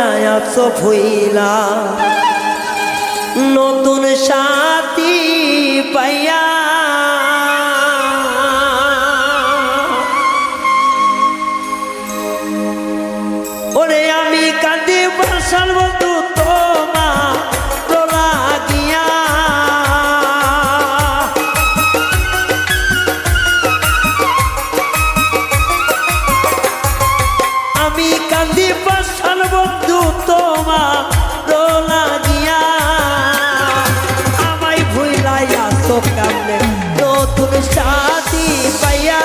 কইরায় আছো ভুইলা নতুন সাথী পাইয়া ওরে আমি কাঁদি বর্ষার বন্ধু তোমার লাগিয়া আমি কাঁদি বর্ষার বন্ধু তোমার লাগিয়া আমায় ভুইলাই আসো কামনে নতুন সাথী পাইয়া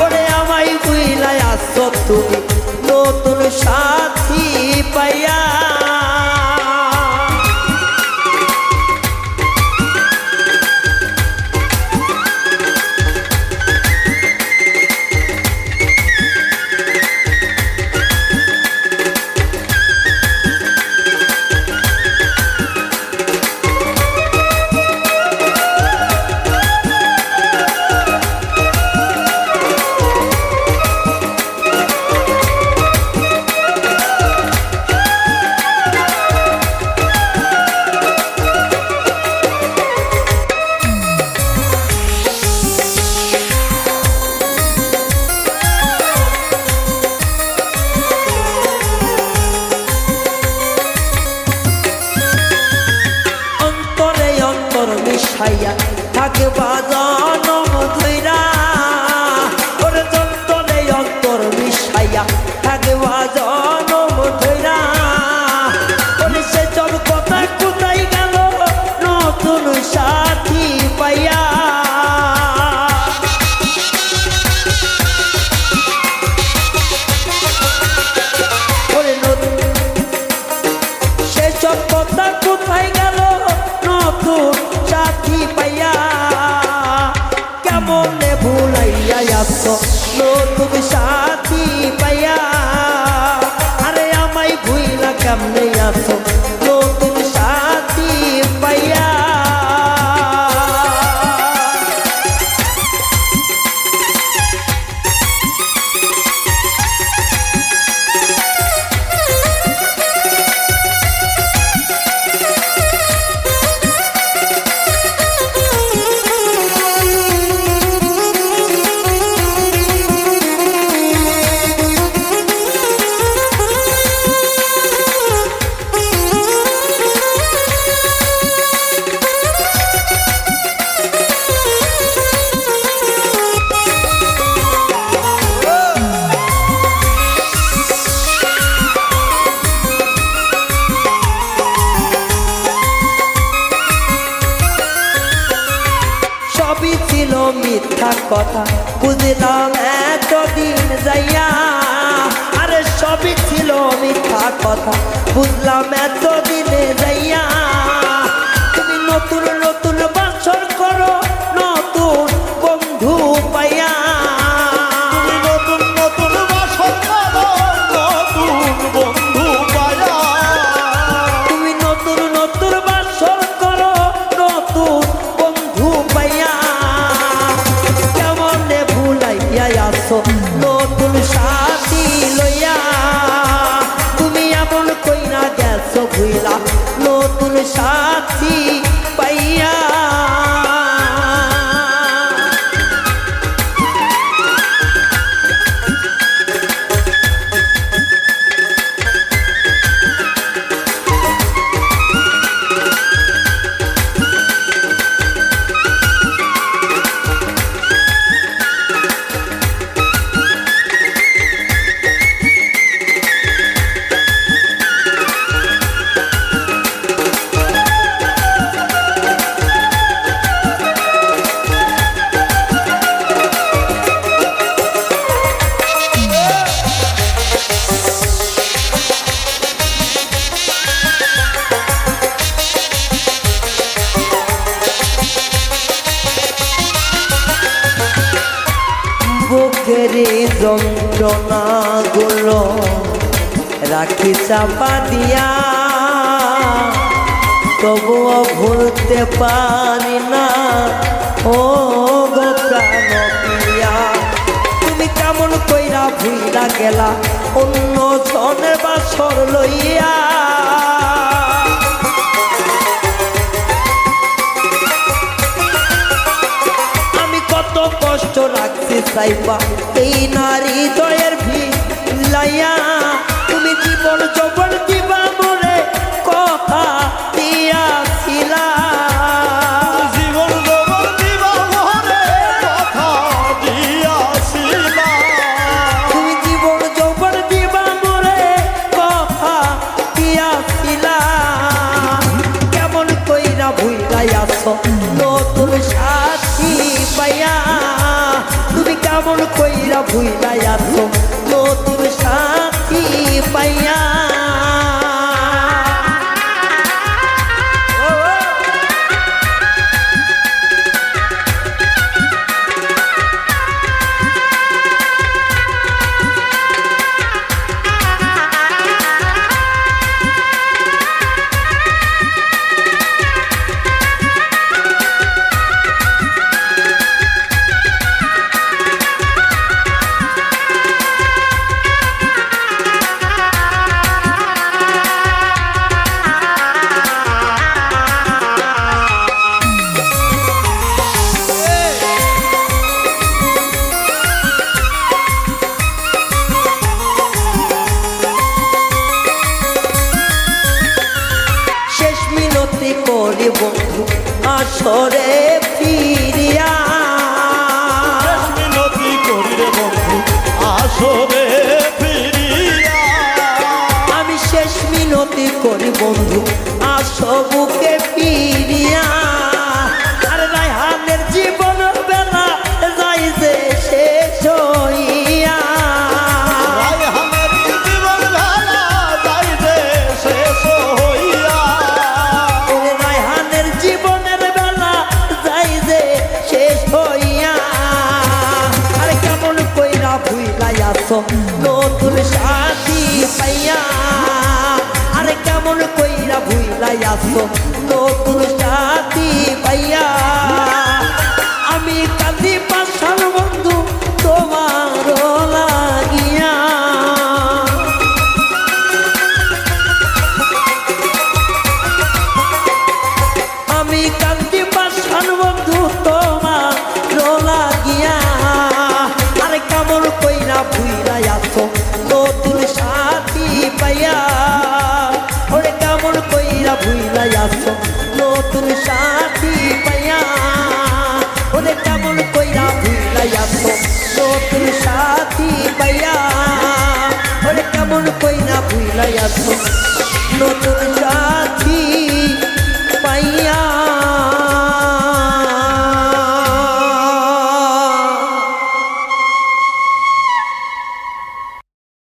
ওরে আমায় ভুইলাই আসো তুমি নতুন সাথী পাইয়া মিশাইয়া থাকবা জনম ধইরা ওরে যন্তরে অন্তর মিশাইয়া থাকবা জনম ধইরা ওরে সে সব কথা কোথায় গেল নতুন সাথী পাইয়া ওরে নতুন সে সব কথা কোথায় গেল নতুন সাথী পাইয়া কেমনে ভুলাইয়া আসো নতুন সাথী পাইয়া আরে আমায় ভুইলা কেমনে আসো নতুন সাথী পাইয়া সবই ছিল মিথ্যা কথা বুঝলাম এতদিন যাইয়া আরে সবই ছিল মিথ্যা কথা বুঝলাম এতদিনে যাইয়া তুমি নতুন নতুন বাসর করো নতুন বন্ধু পাইয়া তুমি নতুন নতুন বাসর করো নতুন বন্ধু পাইয়া তুমি নতুন নতুন বাসর করো নতুন বন্ধু পাইয়া কেমনে ভুলাইয়া আসো নতুন সাথী লইয়া তুমি এমন কইরা গেছো ভুইলা নতুন সাথী পাইয়া বুকের যন্ত্রণা গুলো রাখি চাপা দিয়া তবুও ভুলতে পারি না ও গো প্রাণ প্রিয়া তুমি কেমন কইরা ভুইলা গেলা অন্য জনের বাসর লইয়া। আমি কত কষ্ট রাখছি সাইবা এই নারী হৃদয়ের ভিলাইয়া। তুমি জীবন যৌবন দিবা মোরে কথা দিয়াছিলা। জীবন যৌবন দিবা মোরে কথা দিয়াছিলা। তুমি জীবন যৌবন দিবা মোরে কথা দিয়াছিলা। কেমন কইরা ভুইলাই আছো নতুন সাথী পাইয়া। তুমি কেমন কইরা ভুইলাই আছো নতুন সাথী পাইয়া। করি বন্ধু আসরে ফিরিয়া। মিনতি করি রে বন্ধু আসরে ফিরিয়া। আমি শেষ মিনতি করি বন্ধু আসো বুকে ফিরিয়া। আর রায়হানের জীবন বেলা যাই যে শেষ হইয়া। রায়হানের জীবন বেলা যাই যে শেষ হইয়া। রায়হানের জীবনের বেলা যাই যে শেষ হইয়া। আর কেমন কইরা ভুইলাই আছো নতুন সাথী পাইয়া। আর কেমন কইরা ভুইলাই আছো নতুন সাথী পাইয়া। আমি কাঁদি পাশার বন্ধু তোমার লাগিয়া। আমি কান্দি পাশান বন্ধু তোমার লাগিয়া। আর কেমন কইরা ভুইলাই আছো নতুন সাথী পাইয়া। ওরে কেমন কইরা ভুইলাই আছো নতুন সাথী পাইয়া। ওরে কেমন কইরা ভুইলাই আছো নতুন সাথী পাইয়া। ওরে কেমন কইরা ভুইলাই আছো নতুন